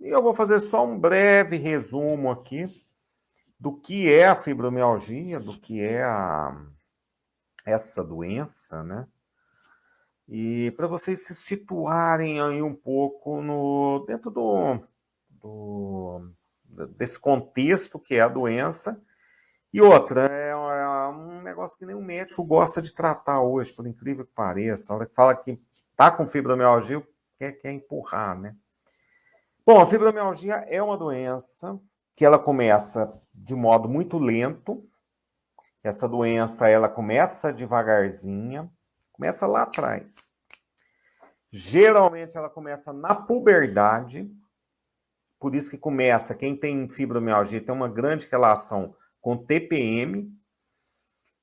E eu vou fazer só um breve resumo aqui do que é a fibromialgia, do que é essa doença, né? E para vocês se situarem aí um pouco dentro desse contexto que é a doença. E outra, é um negócio que nenhum médico gosta de tratar hoje, por incrível que pareça. A hora que fala que tá com fibromialgia, quer empurrar, né? Bom, a fibromialgia é uma doença que ela começa de modo muito lento. Essa doença, ela começa devagarzinha, começa lá atrás. Geralmente ela começa na puberdade, por isso que começa, quem tem fibromialgia tem uma grande relação com TPM,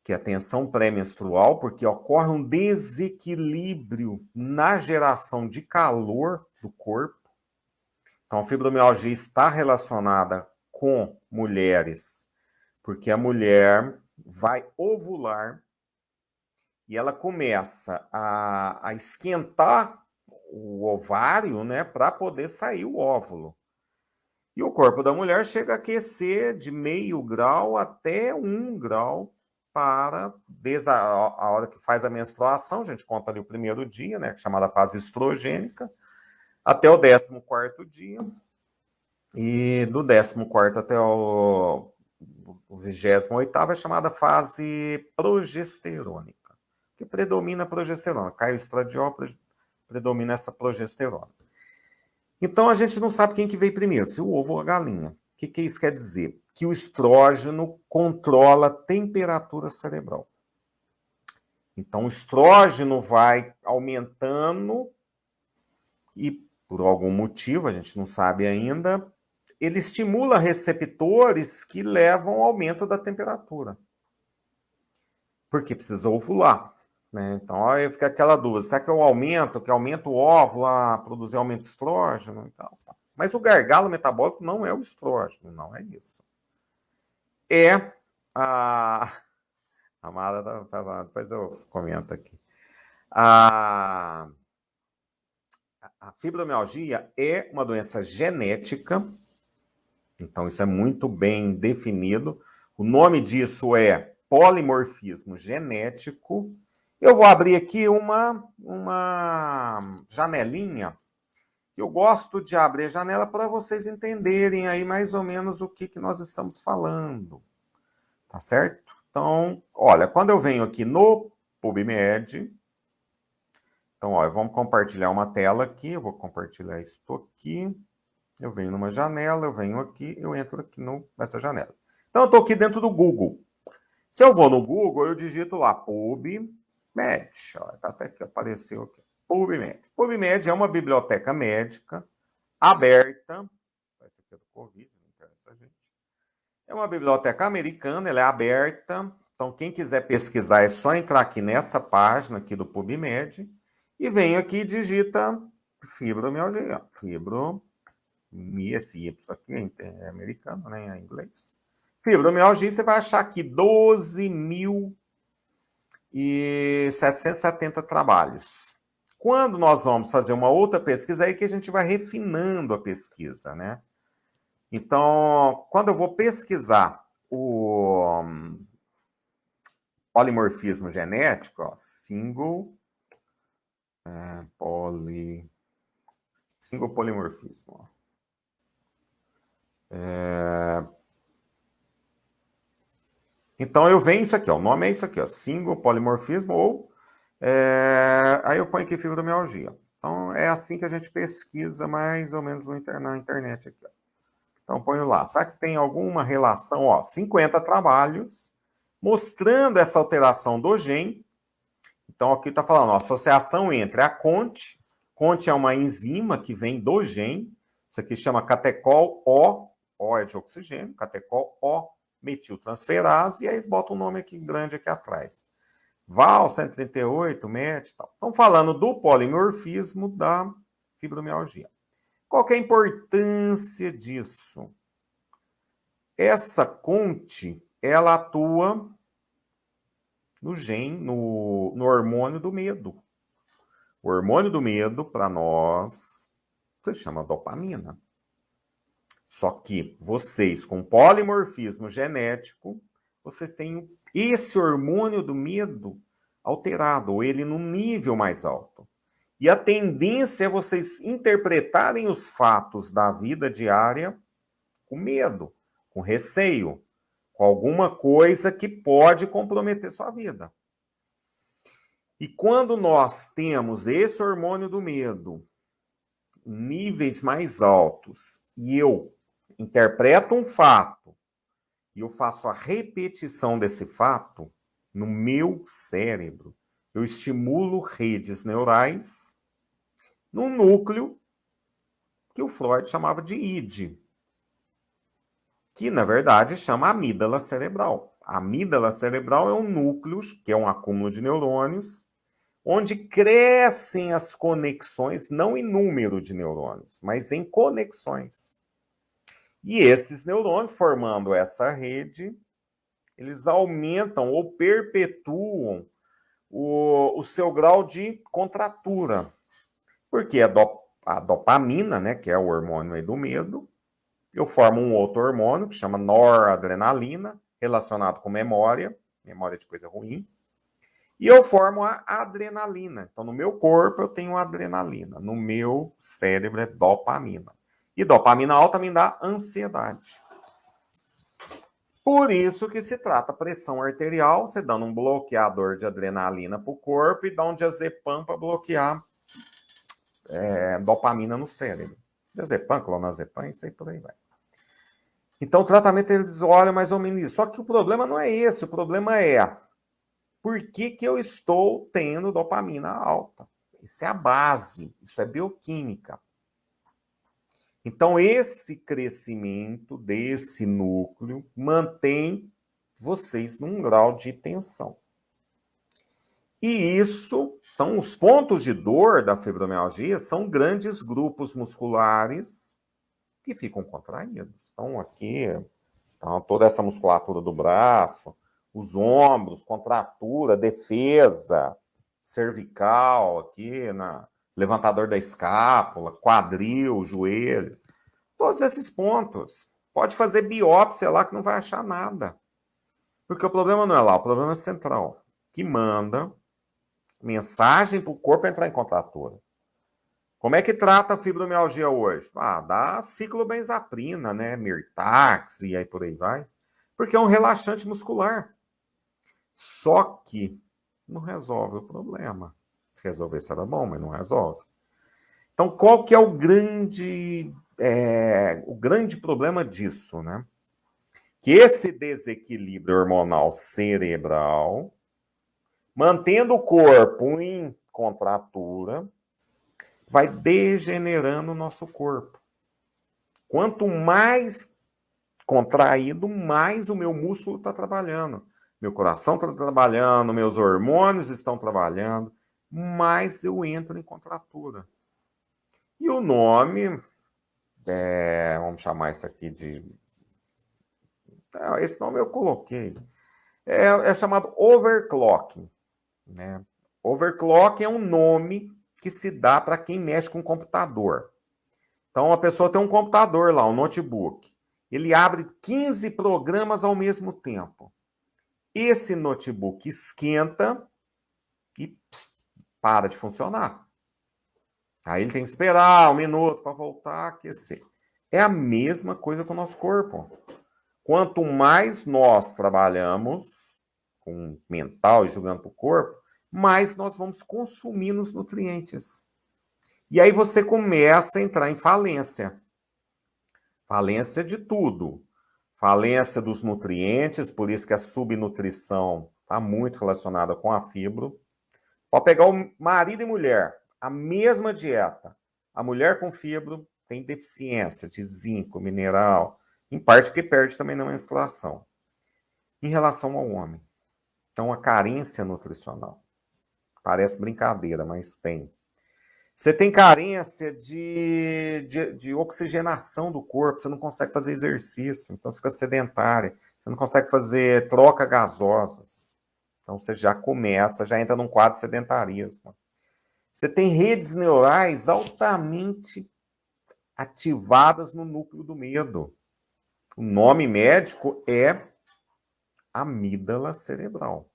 que é a tensão pré-menstrual, porque ocorre um desequilíbrio na geração de calor do corpo. Então, a fibromialgia está relacionada com mulheres, porque a mulher vai ovular e ela começa a esquentar o ovário, né, para poder sair o óvulo. E o corpo da mulher chega a aquecer de 0,5 grau até 1 grau desde a hora que faz a menstruação, a gente conta ali o primeiro dia, né, chamada fase estrogênica, até o 14º dia. E do 14º até o 28º é chamada fase progesterônica, que predomina a progesterona. Cai o estradiol, predomina essa progesterona. Então, a gente não sabe quem que veio primeiro, se o ovo ou a galinha. O que isso quer dizer? Que o estrógeno controla a temperatura cerebral. Então, o estrógeno vai aumentando e, por algum motivo, a gente não sabe ainda, ele estimula receptores que levam ao aumento da temperatura. Porque precisa ovular. Né? Então, aí fica aquela dúvida, será que eu aumento, que aumenta o óvulo a produzir aumento de estrógeno? Então, mas o gargalo metabólico não é o estrógeno, não é isso. É a Mara tá falando, depois eu comento aqui. A fibromialgia é uma doença genética, então isso é muito bem definido. O nome disso é polimorfismo genético. Eu vou abrir aqui uma janelinha. Eu gosto de abrir a janela para vocês entenderem aí mais ou menos o que nós estamos falando. Tá certo? Então, olha, quando eu venho aqui no PubMed, então, olha, vamos compartilhar uma tela aqui, eu vou compartilhar isso aqui, eu venho numa janela, eu venho aqui, eu entro aqui nessa janela. Então, eu estou aqui dentro do Google. Se eu vou no Google, eu digito lá, PubMed, olha, até que apareceu aqui, PubMed. PubMed é uma biblioteca médica aberta, essa aqui é do Covid, não interessa a gente. É uma biblioteca americana, ela é aberta, então quem quiser pesquisar é só entrar aqui nessa página aqui do PubMed e vem aqui e digita fibromialgia. Esse Y aqui é americano, né? É inglês. Fibromialgia, você vai achar aqui 12.770 trabalhos. Quando nós vamos fazer uma outra pesquisa, é aí que a gente vai refinando a pesquisa, né? Então, quando eu vou pesquisar o polimorfismo genético, ó, single polimorfismo. Ó. Então, eu venho isso aqui, ó, o nome é isso aqui, ó, single polimorfismo, ou aí eu ponho aqui fibromialgia. Então, é assim que a gente pesquisa mais ou menos na internet aqui. Ó. Então, ponho lá. Será que tem alguma relação? Ó, 50 trabalhos mostrando essa alteração do gene. Então, aqui está falando, ó, associação entre a CONT. CONT é uma enzima que vem do gene. Isso aqui chama catecol-O. O é de oxigênio. Catecol-O metiltransferase. E aí eles botam um nome aqui grande aqui atrás. Val 138, MET e tal. Estão falando do polimorfismo da fibromialgia. Qual que é a importância disso? Essa CONT, ela atua no gene, no hormônio do medo. O hormônio do medo, para nós, se chama dopamina. Só que vocês, com polimorfismo genético, vocês têm esse hormônio do medo alterado, ou ele num nível mais alto. E a tendência é vocês interpretarem os fatos da vida diária com medo, com receio, com alguma coisa que pode comprometer sua vida. E quando nós temos esse hormônio do medo, níveis mais altos, e eu interpreto um fato, e eu faço a repetição desse fato, no meu cérebro, eu estimulo redes neurais num núcleo que o Freud chamava de id, que na verdade chama amígdala cerebral. A amígdala cerebral é um núcleo, que é um acúmulo de neurônios, onde crescem as conexões, não em número de neurônios, mas em conexões. E esses neurônios, formando essa rede, eles aumentam ou perpetuam o seu grau de contratura. Porque a dopamina, né, que é o hormônio aí do medo, eu formo um outro hormônio que chama noradrenalina, relacionado com memória de coisa ruim, e eu formo a adrenalina. Então, no meu corpo eu tenho adrenalina, no meu cérebro é dopamina. E dopamina alta me dá ansiedade. Por isso que se trata pressão arterial, você dando um bloqueador de adrenalina para o corpo e dá um diazepam para bloquear dopamina no cérebro. Diazepam, clonazepam, isso aí por aí vai. Então, o tratamento, eles olham mais ou menos isso. Só que o problema não é esse, o problema é por que eu estou tendo dopamina alta. Isso é a base, isso é bioquímica. Então, esse crescimento desse núcleo mantém vocês num grau de tensão. E isso, então, os pontos de dor da fibromialgia são grandes grupos musculares que ficam contraídos. Então, aqui, então, toda essa musculatura do braço, os ombros, contratura, defesa, cervical, aqui, levantador da escápula, quadril, joelho, todos esses pontos. Pode fazer biópsia lá que não vai achar nada. Porque o problema não é lá, o problema é central, que manda mensagem para o corpo entrar em contratura. Como é que trata a fibromialgia hoje? Dá ciclobenzaprina, né? Mirtax e aí por aí vai. Porque é um relaxante muscular. Só que não resolve o problema. Se resolvesse era bom, mas não resolve. Então, qual que é o grande problema disso, né? Que esse desequilíbrio hormonal cerebral, mantendo o corpo em contratura, vai degenerando o nosso corpo. Quanto mais contraído, mais o meu músculo está trabalhando. Meu coração está trabalhando, meus hormônios estão trabalhando, mais eu entro em contratura. E o nome, vamos chamar isso aqui de... Esse nome eu coloquei. É chamado overclocking. Né? Overclocking é um nome que se dá para quem mexe com computador. Então, a pessoa tem um computador lá, um notebook. Ele abre 15 programas ao mesmo tempo. Esse notebook esquenta e para de funcionar. Aí ele tem que esperar 1 minuto para voltar a aquecer. É a mesma coisa com o nosso corpo. Quanto mais nós trabalhamos com mental e jogando para o corpo, mais nós vamos consumir os nutrientes. E aí você começa a entrar em falência. Falência de tudo. Falência dos nutrientes, por isso que a subnutrição está muito relacionada com a fibro. Pode pegar o marido e mulher, a mesma dieta. A mulher com fibro tem deficiência de zinco, mineral, em parte porque perde também na menstruação. Em relação ao homem, então a carência nutricional. Parece brincadeira, mas tem. Você tem carência de oxigenação do corpo, você não consegue fazer exercício, então você fica sedentário, você não consegue fazer troca gasosas. Então você já entra num quadro de sedentarismo. Você tem redes neurais altamente ativadas no núcleo do medo. O nome médico é amígdala cerebral.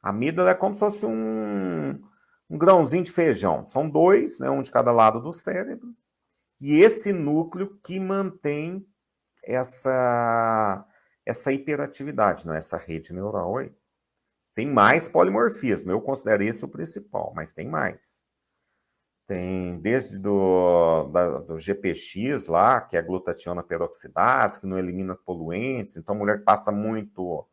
A amígdala é como se fosse um grãozinho de feijão. São dois, né, um de cada lado do cérebro. E esse núcleo que mantém essa hiperatividade, não é? Essa rede neural aí. Tem mais polimorfismo, eu considero esse o principal, mas tem mais. Tem desde do GPX lá, que é a glutationa peroxidase, que não elimina poluentes, então a mulher que passa muito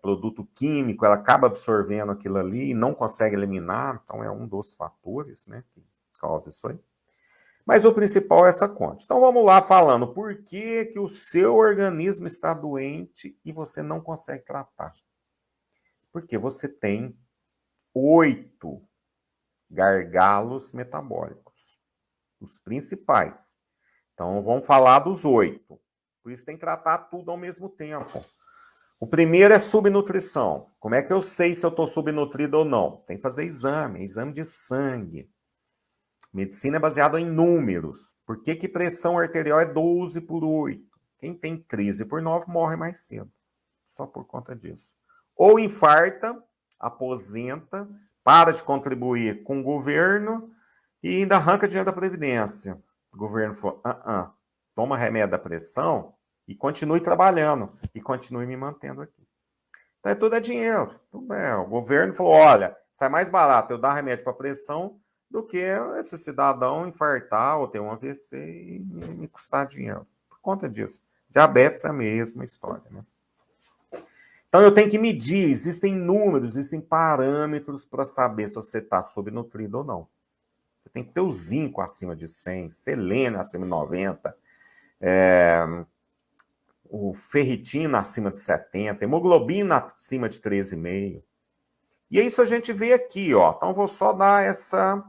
produto químico, ela acaba absorvendo aquilo ali e não consegue eliminar, então é um dos fatores, né, que causa isso aí. Mas o principal é essa conta. Então vamos lá falando por que o seu organismo está doente e você não consegue tratar. Porque você tem 8 gargalos metabólicos, os principais. Então vamos falar dos 8. Por isso tem que tratar tudo ao mesmo tempo. O primeiro é subnutrição. Como é que eu sei se eu estou subnutrido ou não? Tem que fazer exame de sangue. Medicina é baseada em números. Por que pressão arterial é 12/8? Quem tem 13/9 morre mais cedo. Só por conta disso. Ou infarta, aposenta, para de contribuir com o governo e ainda arranca dinheiro da Previdência. O governo falou, toma remédio da pressão e continue trabalhando. E continue me mantendo aqui. Então, tudo é dinheiro. Tudo é. O governo falou, olha, sai mais barato eu dar remédio para pressão do que esse cidadão infartar ou ter um AVC e me custar dinheiro. Por conta disso. Diabetes é a mesma história, né? Então, eu tenho que medir. Existem números, existem parâmetros para saber se você está subnutrido ou não. Você tem que ter o zinco acima de 100, selênio acima de 90, o ferritina acima de 70, hemoglobina acima de 13,5. E é isso a gente vê aqui, ó. Então, vou só dar essa...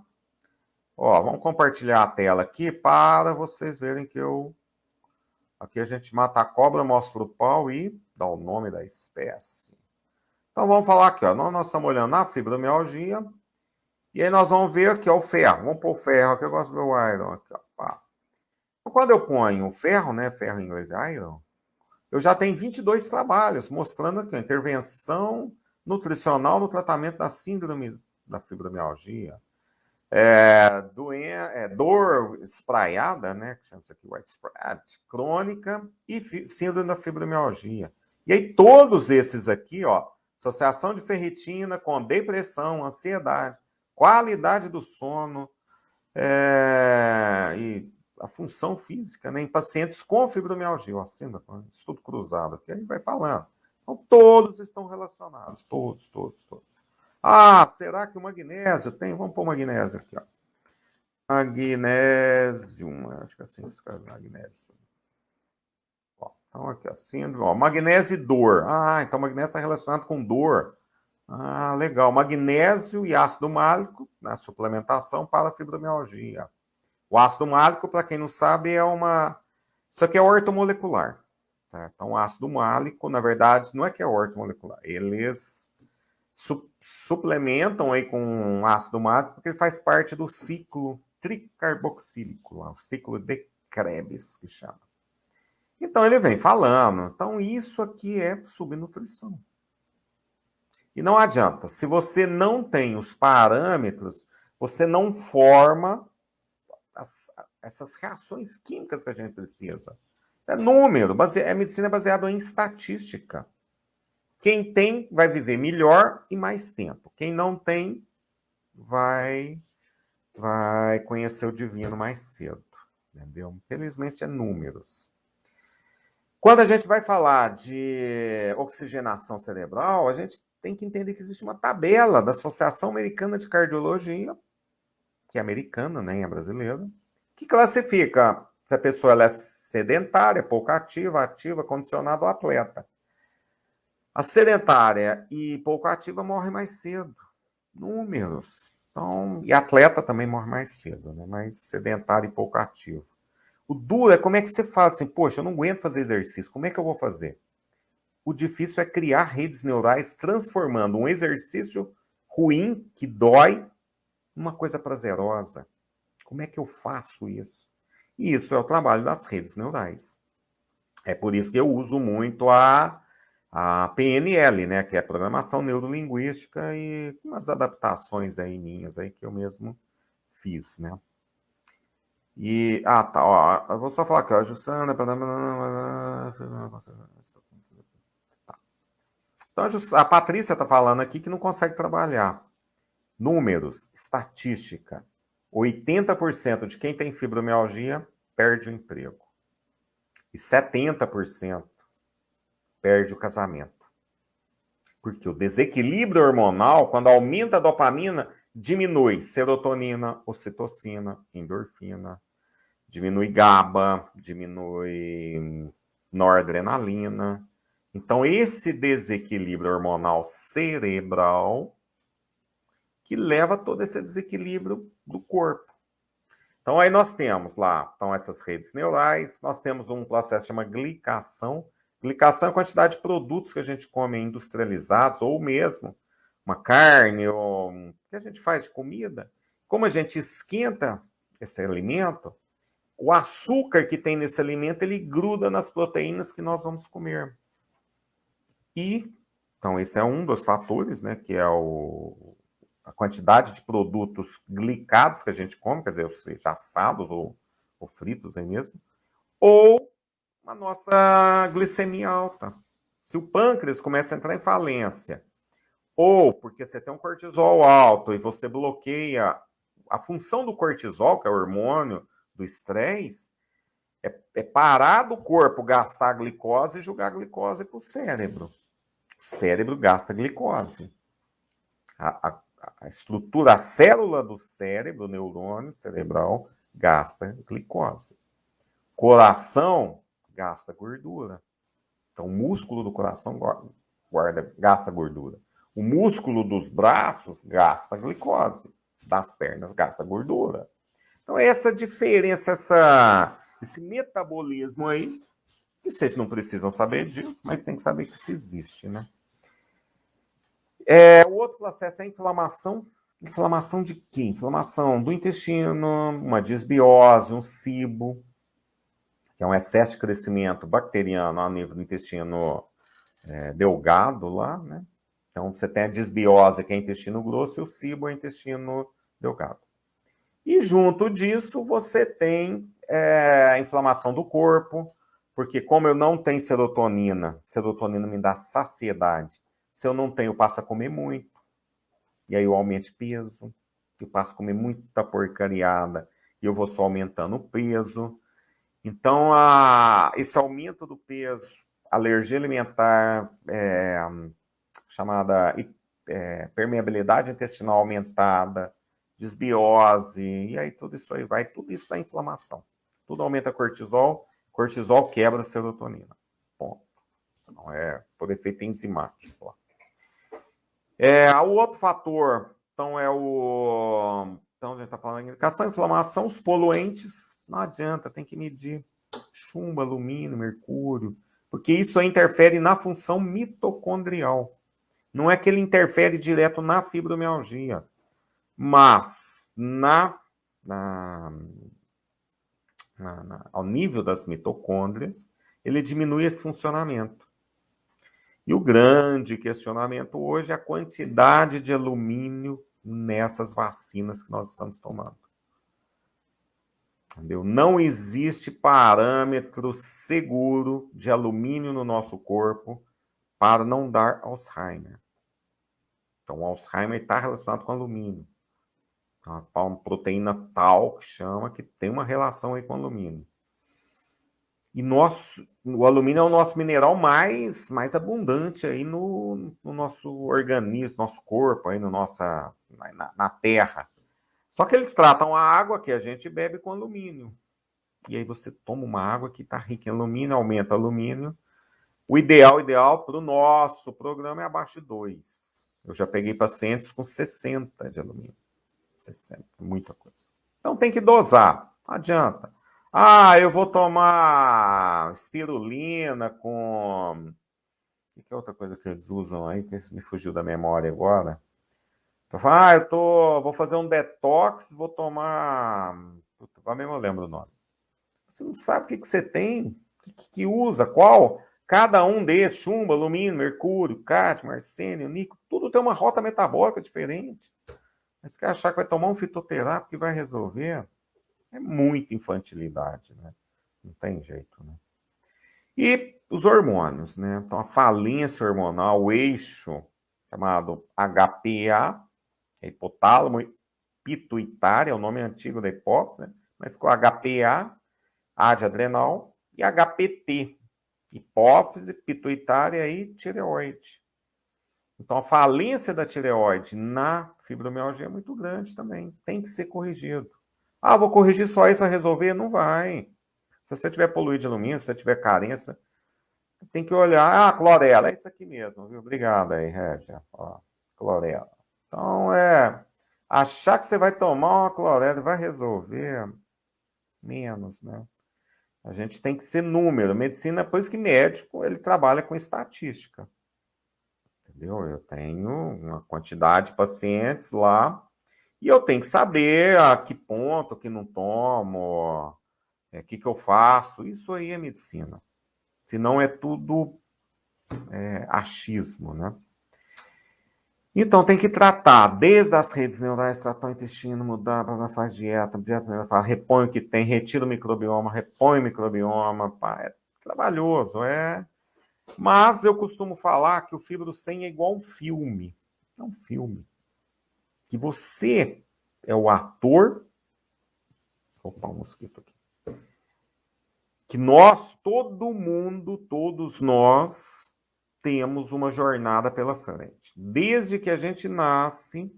Ó, vamos compartilhar a tela aqui para vocês verem que eu... Aqui a gente mata a cobra, mostra o pau e dá o nome da espécie. Então, vamos falar aqui, ó. Nós estamos olhando a fibromialgia. E aí nós vamos ver aqui, ó, o ferro. Vamos pôr o ferro aqui, eu gosto do meu iron aqui, ó. Então, quando eu ponho o ferro, né, ferro em inglês iron, eu já tenho 22 trabalhos mostrando aqui a intervenção nutricional no tratamento da síndrome da fibromialgia. Dor espraiada, né, que chama isso aqui widespread, crônica e síndrome da fibromialgia. E aí todos esses aqui, ó, associação de ferritina com depressão, ansiedade, qualidade do sono e a função física, né, em pacientes com fibromialgia, ó, estudo cruzado aqui, a gente vai falando. Então, todos estão relacionados, todos. Será que o magnésio tem? Vamos pôr o magnésio aqui, ó. Magnésio, acho que é assim que se escreve magnésio. Ó, então, aqui, ó, síndrome, ó, magnésio e dor. Então o magnésio está relacionado com dor. Legal. Magnésio e ácido málico na suplementação para a fibromialgia. O ácido málico, para quem não sabe, isso aqui é ortomolecular. Tá? Então, o ácido málico, na verdade, não é que é ortomolecular. Eles suplementam aí com ácido málico porque ele faz parte do ciclo tricarboxílico, lá, o ciclo de Krebs, que chama. Então, ele vem falando. Então, isso aqui é subnutrição. E não adianta. Se você não tem os parâmetros, você não forma essas reações químicas que a gente precisa. É número, é medicina baseada em estatística. Quem tem vai viver melhor e mais tempo. Quem não tem vai conhecer o divino mais cedo. Entendeu? Infelizmente é números. Quando a gente vai falar de oxigenação cerebral, a gente tem que entender que existe uma tabela da Associação Americana de Cardiologia, que é americana, nem é brasileira, que classifica se a pessoa ela é sedentária, pouco ativa, ativa, condicionada ou atleta. A sedentária e pouco ativa morre mais cedo. Números. Então, e atleta também morre mais cedo, né? Mas sedentário e pouco ativo. O duro é como é que você fala assim, poxa, eu não aguento fazer exercício, como é que eu vou fazer? O difícil é criar redes neurais transformando um exercício ruim, que dói, numa coisa prazerosa. Como é que eu faço isso? E isso é o trabalho das redes neurais. É por isso que eu uso muito a PNL, né, que é a Programação Neurolinguística, e umas adaptações aí minhas aí que eu mesmo fiz, né. E, tá, ó, eu vou só falar aqui, ó, Jussana... Então, a Patrícia está falando aqui que não consegue trabalhar. Números, estatística. 80% de quem tem fibromialgia perde o emprego. E 70% perde o casamento. Porque o desequilíbrio hormonal, quando aumenta a dopamina, diminui serotonina, ocitocina, endorfina, diminui GABA, diminui noradrenalina. Então, esse desequilíbrio hormonal cerebral que leva a todo esse desequilíbrio do corpo. Então, aí nós temos lá, então, essas redes neurais, nós temos um processo que chama glicação. Glicação é a quantidade de produtos que a gente come industrializados, ou mesmo uma carne, ou que a gente faz de comida. Como a gente esquenta esse alimento, o açúcar que tem nesse alimento, ele gruda nas proteínas que nós vamos comer. E, então, esse é um dos fatores, né, que é a quantidade de produtos glicados que a gente come, quer dizer, ou seja, assados ou fritos aí mesmo, ou a nossa glicemia alta. Se o pâncreas começa a entrar em falência, ou porque você tem um cortisol alto e você bloqueia a função do cortisol, que é o hormônio do estresse, é parar do corpo gastar glicose e jogar glicose para o cérebro. O cérebro gasta glicose. A estrutura, a célula do cérebro, o neurônio cerebral, gasta glicose. Coração gasta gordura. Então, o músculo do coração gasta gordura. O músculo dos braços gasta glicose. Das pernas gasta gordura. Então, essa diferença, esse metabolismo aí, que vocês não precisam saber disso, mas tem que saber que isso existe, né? O outro processo é a inflamação. Inflamação de quê? Inflamação do intestino, uma disbiose, um SIBO, que é um excesso de crescimento bacteriano a nível do intestino delgado lá, né? Então, você tem a disbiose, que é intestino grosso, e o SIBO é intestino delgado. E junto disso, você tem a inflamação do corpo, porque como eu não tenho serotonina me dá saciedade. Se eu não tenho, eu passo a comer muito. E aí eu aumento de peso. Eu passo a comer muita porcariada. E eu vou só aumentando o peso. Então, esse aumento do peso, alergia alimentar, chamada permeabilidade intestinal aumentada, desbiose, e aí tudo isso aí vai, tudo isso dá inflamação. Tudo aumenta cortisol quebra a serotonina. Ponto. Não é por efeito enzimático. O outro fator, então, então, a gente está falando em indicação, inflamação, os poluentes, não adianta, tem que medir chumbo, alumínio, mercúrio, porque isso aí interfere na função mitocondrial. Não é que ele interfere direto na fibromialgia, mas ao nível das mitocôndrias, ele diminui esse funcionamento. E o grande questionamento hoje é a quantidade de alumínio nessas vacinas que nós estamos tomando. Entendeu? Não existe parâmetro seguro de alumínio no nosso corpo para não dar Alzheimer. Então, o Alzheimer está relacionado com alumínio. Uma proteína tal que chama, que tem uma relação aí com alumínio. E o alumínio é o nosso mineral mais abundante aí no nosso organismo, nosso corpo, aí na Terra. Só que eles tratam a água que a gente bebe com alumínio. E aí você toma uma água que está rica em alumínio, aumenta o alumínio. O ideal para o nosso programa é abaixo de 2. Eu já peguei pacientes com 60 de alumínio. 60, muita coisa. Então tem que dosar, não adianta. Eu vou tomar espirulina com... O que é outra coisa que eles usam aí, que me fugiu da memória agora? Vou fazer um detox, vou tomar... Agora mesmo eu lembro o nome. Você não sabe o que você tem, que usa, qual. Cada um desses, chumbo, alumínio, mercúrio, cádmio, arsênio, níquel, tudo tem uma rota metabólica diferente. Mas você quer achar que vai tomar um fitoterápico que vai resolver? É muita infantilidade, né? Não tem jeito, né? E os hormônios, né? Então, a falência hormonal, o eixo chamado HPA, hipotálamo pituitário, é o nome antigo da hipófise, né? Mas ficou HPA, A de adrenal, e HPT, hipófise, pituitária e tireoide. Então, a falência da tireoide na fibromialgia é muito grande também. Tem que ser corrigido. Ah, vou corrigir só isso, vai resolver? Não vai. Se você tiver poluído de alumínio, se você tiver carência, tem que olhar. Ah, clorela, é isso aqui mesmo, viu? Obrigado aí, Régia. Ó, clorela. Então, achar que você vai tomar uma clorela e vai resolver menos, né? A gente tem que ser número. Medicina, por isso que médico, ele trabalha com estatística. Entendeu? Eu tenho uma quantidade de pacientes lá e eu tenho que saber a que ponto que não tomo, o que eu faço. Isso aí é medicina. Senão é tudo achismo, né? Então tem que tratar desde as redes neurais, tratar o intestino, mudar, faz dieta, repõe o que tem, retira o microbioma, repõe o microbioma, pá, é trabalhoso, Mas eu costumo falar que o Fibro 100 é igual um filme. É um filme. Que você é o ator. Opa, um mosquito aqui. Que nós, todo mundo, todos nós, temos uma jornada pela frente. Desde que a gente nasce,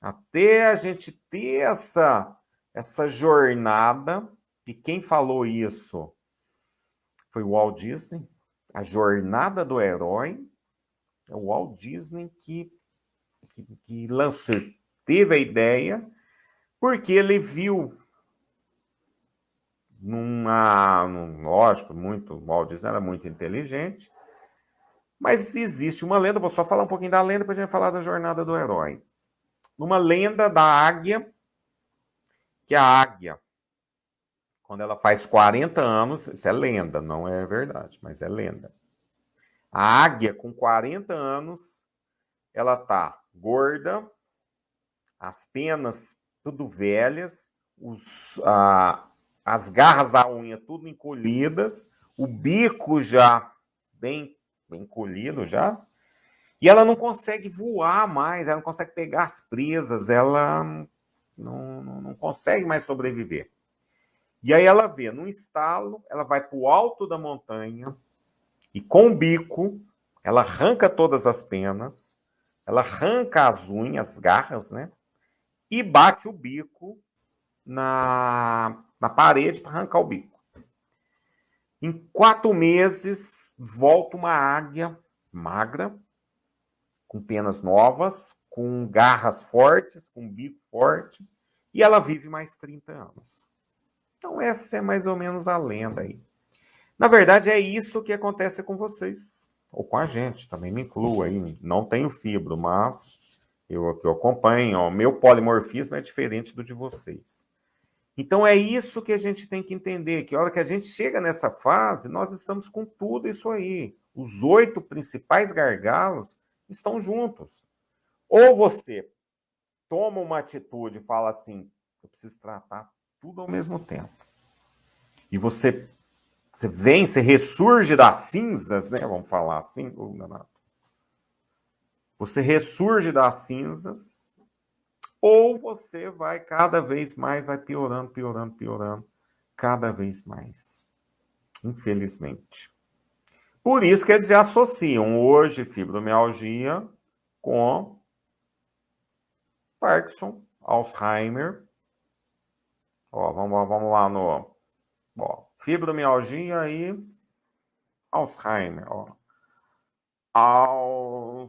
até a gente ter essa jornada, e quem falou isso foi o Walt Disney, a jornada do herói, é o Walt Disney que lançou, teve a ideia, porque ele viu lógico, o Walt Disney era muito inteligente, mas existe uma lenda, vou só falar um pouquinho da lenda para a gente falar da jornada do herói. Uma lenda da águia, que a águia, quando ela faz 40 anos, isso é lenda, não é verdade, mas é lenda. A águia, com 40 anos, ela tá gorda, as penas tudo velhas, as garras da unha tudo encolhidas, o bico já bem encolhido já, e ela não consegue voar mais, ela não consegue pegar as presas, ela não consegue mais sobreviver. E aí ela vê, num estalo, ela vai para o alto da montanha e com o bico, ela arranca todas as penas, ela arranca as unhas, as garras, né? E bate o bico na parede para arrancar o bico. Em 4 meses, volta uma águia magra, com penas novas, com garras fortes, com bico forte, e ela vive mais 30 anos. Então essa é mais ou menos a lenda aí. Na verdade, é isso que acontece com vocês, ou com a gente, também me incluo aí. Não tenho fibro, mas eu acompanho, o meu polimorfismo é diferente do de vocês. Então é isso que a gente tem que entender, que a hora que a gente chega nessa fase, nós estamos com tudo isso aí. Os 8 principais gargalos estão juntos. Ou você toma uma atitude e fala assim, eu preciso tratar tudo ao mesmo tempo. E você vem, você ressurge das cinzas, né? Vamos falar assim, você ressurge das cinzas, ou você vai cada vez mais, vai piorando, piorando, piorando, cada vez mais. Infelizmente. Por isso que eles já associam hoje fibromialgia com Parkinson, Alzheimer. Ó, vamos lá no fibromialgia e Alzheimer. Ó. Alzheimer.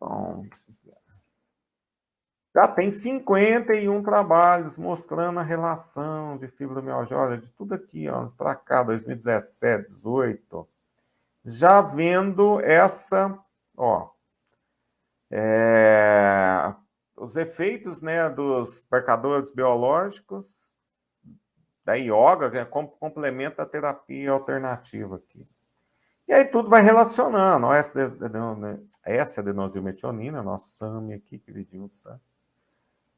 Ó. Já tem 51 trabalhos mostrando a relação de fibromialgia. Olha, de tudo aqui, para cá, 2017, 2018. Já vendo os efeitos, né, dos marcadores biológicos da yoga, que complementa a terapia alternativa aqui. E aí tudo vai relacionando. Essa é a adenosylmetionina, nosso SAMI aqui, queridinho SAMI.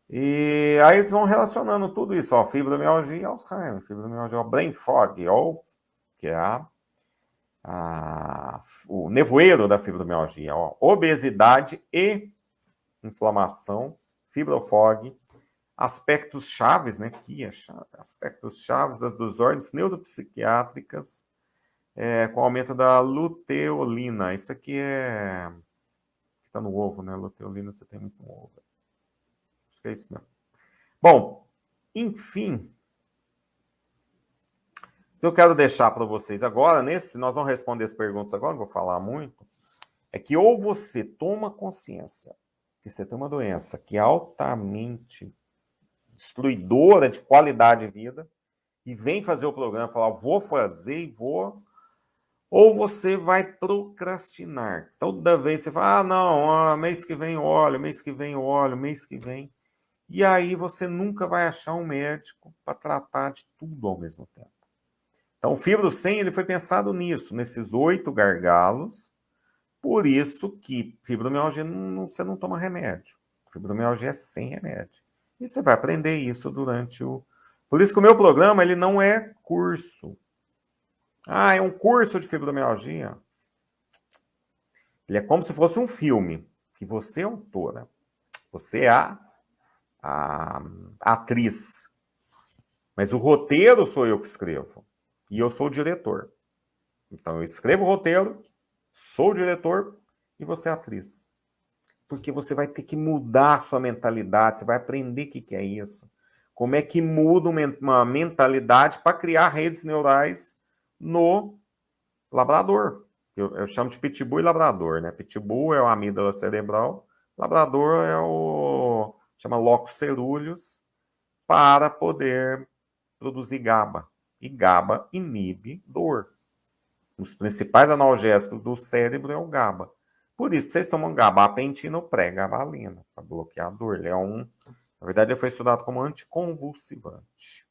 E aí eles vão relacionando tudo isso, ó, fibromialgia e Alzheimer, fibromialgia, ó, brain fog, ou que é o nevoeiro da fibromialgia, ó, obesidade e inflamação, fibrofog, aspectos chaves, né, aspectos chaves das desordens neuropsiquiátricas, com aumento da luteolina. Isso aqui está no ovo, né? Luteolina você tem muito no ovo. Acho que é isso mesmo. Bom, enfim, o que eu quero deixar para vocês agora, nós vamos responder as perguntas agora, não vou falar muito, é que ou você toma consciência que você tem uma doença que é altamente destruidora de qualidade de vida e vem fazer o programa, falar, vou fazer e vou, ou você vai procrastinar. Toda vez você fala, não, mês que vem olho, mês que vem olho, mês que vem. E aí você nunca vai achar um médico para tratar de tudo ao mesmo tempo. Então o Fibro 100 ele foi pensado nisso, nesses 8 gargalos. Por isso que fibromialgia você não toma remédio. Fibromialgia é sem remédio. E você vai aprender isso durante o... Por isso que o meu programa ele não é curso. É um curso de fibromialgia. Ele é como se fosse um filme, que você é autora. Você é a atriz. Mas o roteiro sou eu que escrevo. E eu sou o diretor. Então eu escrevo o roteiro, sou o diretor e você é a atriz. Porque você vai ter que mudar a sua mentalidade, você vai aprender o que é isso. Como é que muda uma mentalidade para criar redes neurais no labrador. Eu chamo de pitbull e labrador, né? Pitbull é a amígdala cerebral, labrador é chama locus ceruleus, para poder produzir GABA. E GABA inibe dor. Os principais analgésicos do cérebro é o GABA. Por isso, vocês tomam gabapentina ou pré-gabalina, para bloquear a dor. Ele na verdade, ele foi estudado como anticonvulsivante.